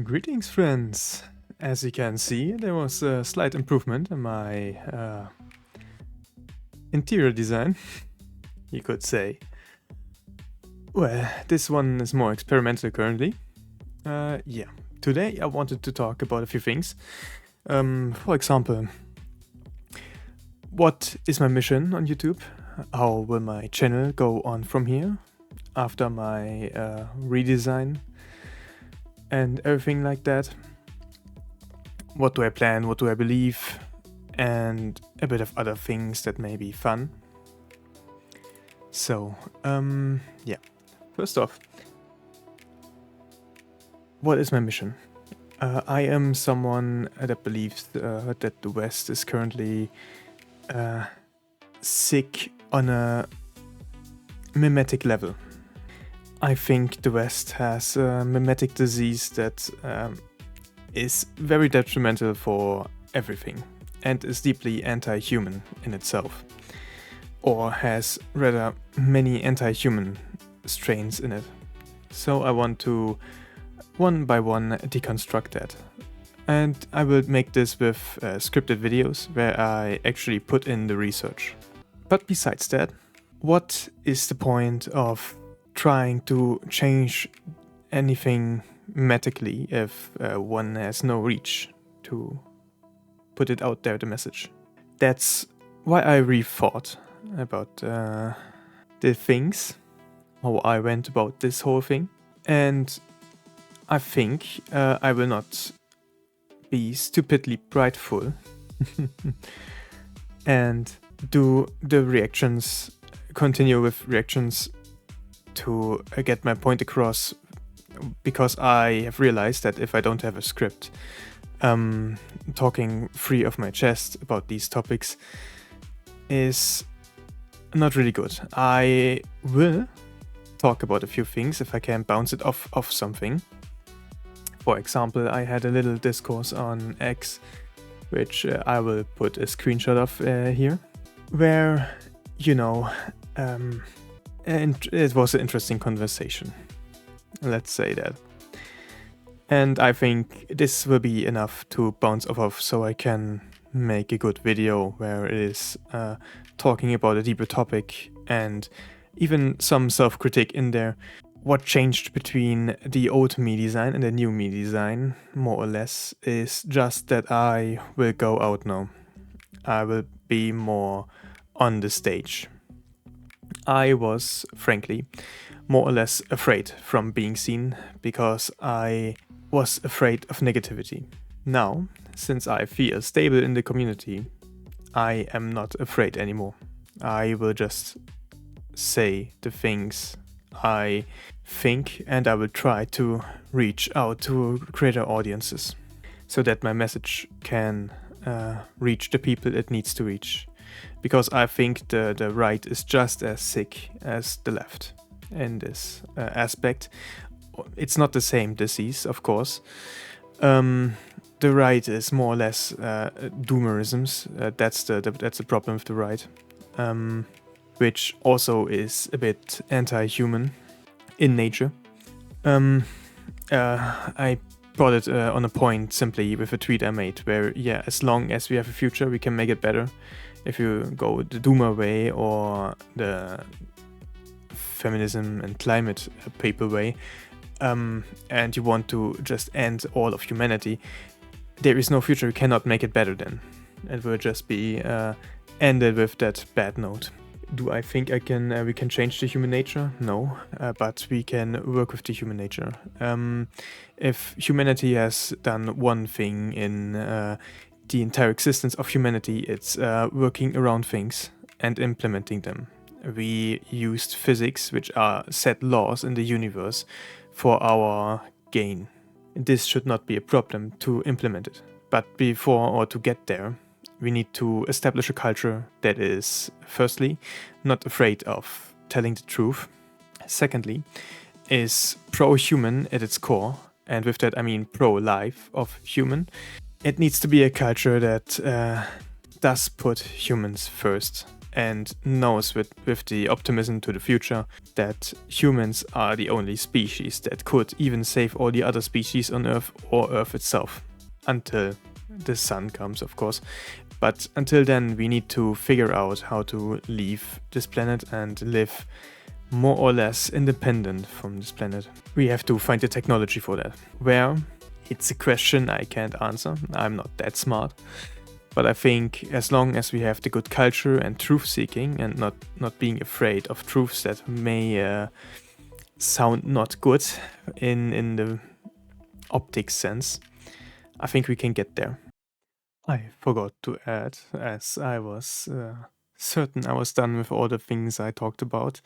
Greetings, friends! As you can see, there was a slight improvement in my interior design, you could say. Well, this one is more experimental currently. Yeah, today I wanted to talk about a few things. For example, what is my mission on YouTube? How will my channel go on from here after my redesign and everything like that? What do I plan? What do I believe? And a bit of other things that may be fun. So, yeah. First off, what is my mission? I am someone that believes that the West is currently sick on a mimetic level. I think the West has a mimetic disease that is very detrimental for everything and is deeply anti-human in itself, or has rather many anti-human strains in it. So I want to one by one deconstruct that. And I will make this with scripted videos where I actually put in the research. But besides that, what is the point of trying to change anything memetically if one has no reach to put it out there, the message? That's why I rethought about the things, how I went about this whole thing. And I think I will not be stupidly prideful and do the reactions, continue with reactions to get my point across, because I have realized that if I don't have a script, talking free of my chest about these topics is not really good. I will talk about a few things if I can bounce it off something. For example, I had a little discourse on X, which I will put a screenshot of here, where, and it was an interesting conversation. Let's say that. And I think this will be enough to bounce off of, so I can make a good video where it is talking about a deeper topic and even some self-critique in there. What changed between the old me design and the new me design, more or less, is just that I will go out now. I will be more on the stage. I was, frankly, more or less afraid from being seen because I was afraid of negativity. Now, since I feel stable in the community, I am not afraid anymore. I will just say the things I think, and I will try to reach out to greater audiences so that my message can reach the people it needs to reach. Because I think the right is just as sick as the left in this aspect. It's not the same disease, of course. The right is more or less doomerisms. That's the problem with the right, which also is a bit anti-human in nature. I brought it on a point simply with a tweet I made where, yeah, as long as we have a future, we can make it better. If you go the doomer way or the feminism and climate paper way, and you want to just end all of humanity, there is no future. We cannot make it better then. It will just be ended with that bad note. Do I think we can change the human nature? No, but we can work with the human nature. If humanity has done one thing in the entire existence of humanity, it's working around things and implementing them. We used physics, which are set laws in the universe, for our gain. This should not be a problem to implement it. But before or to get there, we need to establish a culture that is, firstly, not afraid of telling the truth. Secondly, is pro-human at its core. And with that, I mean pro-life of human. It needs to be a culture that does put humans first. and knows with the optimism to the future that humans are the only species that could even save all the other species on Earth or Earth itself. Until the sun comes, of course. But until then, we need to figure out how to leave this planet and live more or less independent from this planet. We have to find the technology for that. Where? It's a question I can't answer. I'm not that smart. But I think as long as we have the good culture and truth seeking and not being afraid of truths that may sound not good in the optics sense, I think we can get there. I forgot to add, as I was certain I was done with all the things I talked about,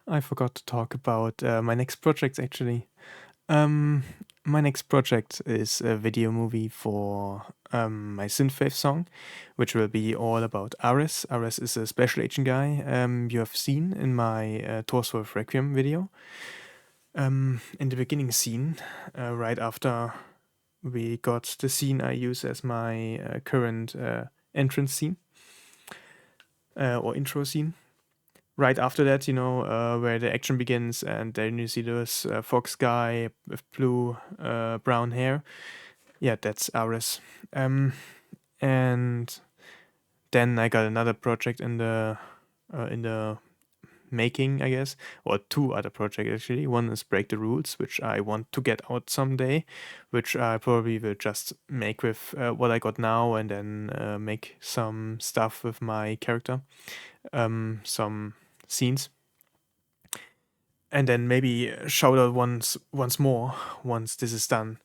I forgot to talk about my next project actually. My next project is a video movie for my synthwave song, which will be all about Ares. Ares is a special agent guy you have seen in my Torswolf Requiem video. In the beginning scene, right after we got the scene I use as my current entrance scene or intro scene. Right after that, where the action begins, and then you see this fox guy with blue, brown hair. Yeah, that's Ares. And then I got another project in the making, I guess, or two other projects actually. One is Break the Rules, which I want to get out someday, which I probably will just make with what I got now, and then make some stuff with my character, some scenes, and then maybe shout out once more once this is done,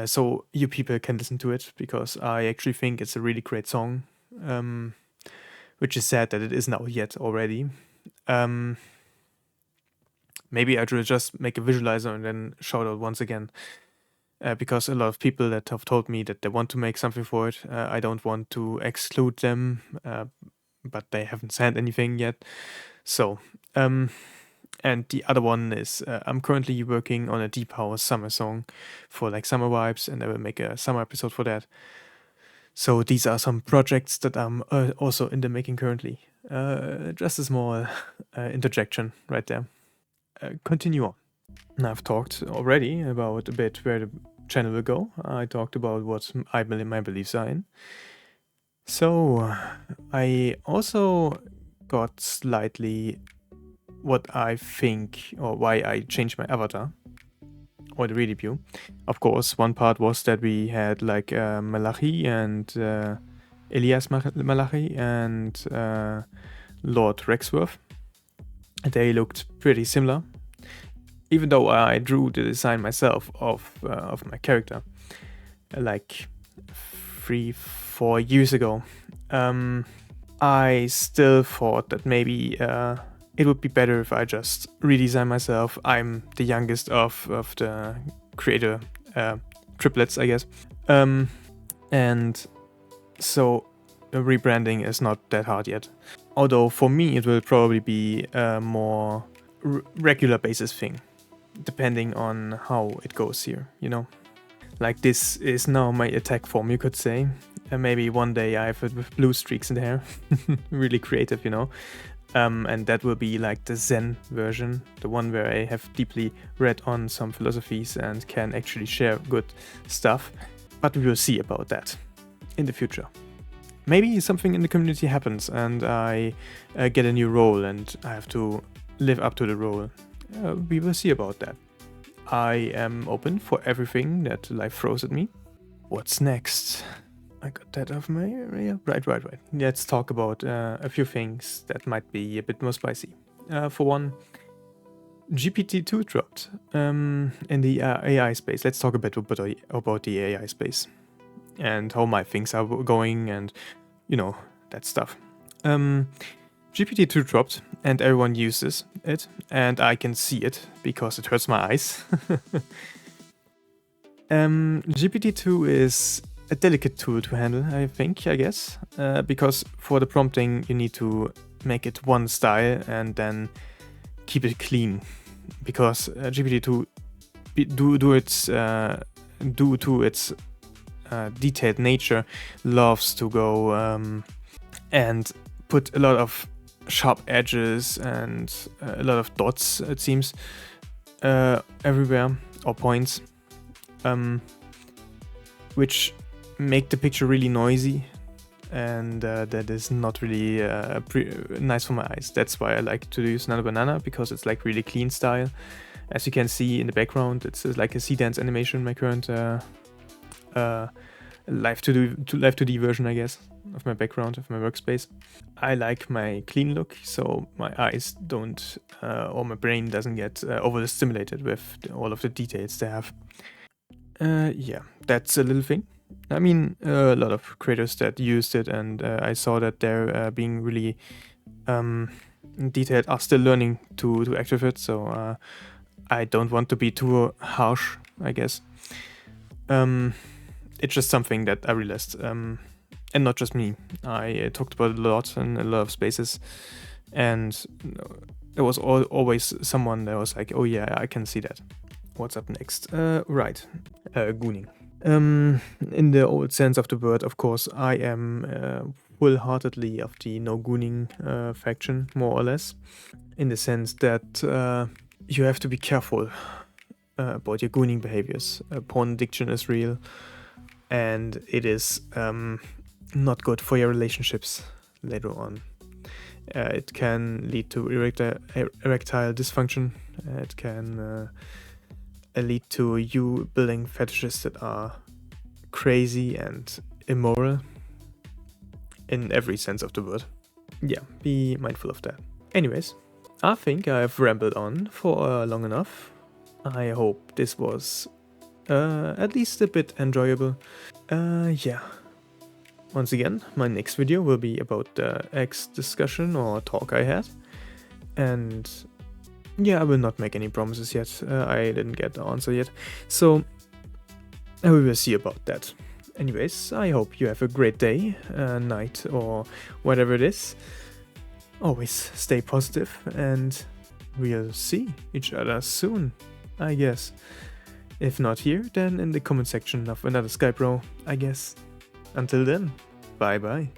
so you people can listen to it, because I actually think it's a really great song, which is sad that it isn't out yet already. Maybe I should just make a visualizer and then shout out once again, because a lot of people that have told me that they want to make something for it, I don't want to exclude them, but they haven't sent anything yet. So, and the other one is I'm currently working on a Deep House summer song for like summer vibes, and I will make a summer episode for that. So these are some projects that I'm also in the making currently. Just a small interjection right there. Continue on. Now I've talked already about a bit where the channel will go. I talked about what my beliefs are in. So I also got slightly what I think, or why I changed my avatar or the redebut. Of course, one part was that we had like Malachi and Elias Malachi and Lord Rexworth. They looked pretty similar, even though I drew the design myself of my character like 3-4 years ago. I still thought that maybe it would be better if I just redesign myself. I'm the youngest of the creator triplets, I guess. And so rebranding is not that hard yet. Although for me it will probably be a more regular basis thing, depending on how it goes here, Like this is now my attack form, you could say. And maybe one day I have it with blue streaks in the hair. Really creative, and that will be like the Zen version, the one where I have deeply read on some philosophies and can actually share good stuff. But we will see about that in the future. Maybe something in the community happens and I get a new role and I have to live up to the role. We will see about that. I am open for everything that life throws at me. What's next? I got that off my area. Right. Let's talk about a few things that might be a bit more spicy. For one, GPT-2 dropped in the AI space. Let's talk a bit about the AI space and how my things are going and, that stuff. GPT-2 dropped and everyone uses it, and I can see it because it hurts my eyes. GPT-2 is a delicate tool to handle, I guess, because for the prompting you need to make it one style and then keep it clean, because GPT-2 due to its detailed nature loves to go and put a lot of sharp edges and a lot of dots, it seems, everywhere, or points, which make the picture really noisy, and that is not really nice for my eyes. That's why I like to use Nano Banana, because it's like really clean style. As you can see in the background, it's like a sea dance animation, my current live 2D version, I guess, of my background, of my workspace. I like my clean look, so my eyes don't, or my brain doesn't get overstimulated with all of the details they have. Yeah, that's a little thing. I mean, a lot of creators that used it, and I saw that they're being really detailed, are still learning to act with it, so I don't want to be too harsh, I guess. It's just something that I realized, and not just me. I talked about it a lot in a lot of spaces, and there was always someone that was like, oh yeah, I can see that. What's up next? Right, gooning. In the old sense of the word, of course, I am wholeheartedly of the no gooning faction, more or less, in the sense that you have to be careful about your gooning behaviors. Porn addiction is real, and it is not good for your relationships later on. It can lead to erectile dysfunction. It can lead to you building fetishes that are crazy and immoral in every sense of the word. Yeah, be mindful of that. Anyways, I think I've rambled on for long enough. I hope this was at least a bit enjoyable. Yeah. Once again, my next video will be about the X discussion or talk I had. And yeah, I will not make any promises yet. I didn't get the answer yet. So we will see about that. Anyways, I hope you have a great day, night, or whatever it is. Always stay positive, and we'll see each other soon, I guess. If not here, then in the comment section of another Skype row, I guess. Until then, bye bye.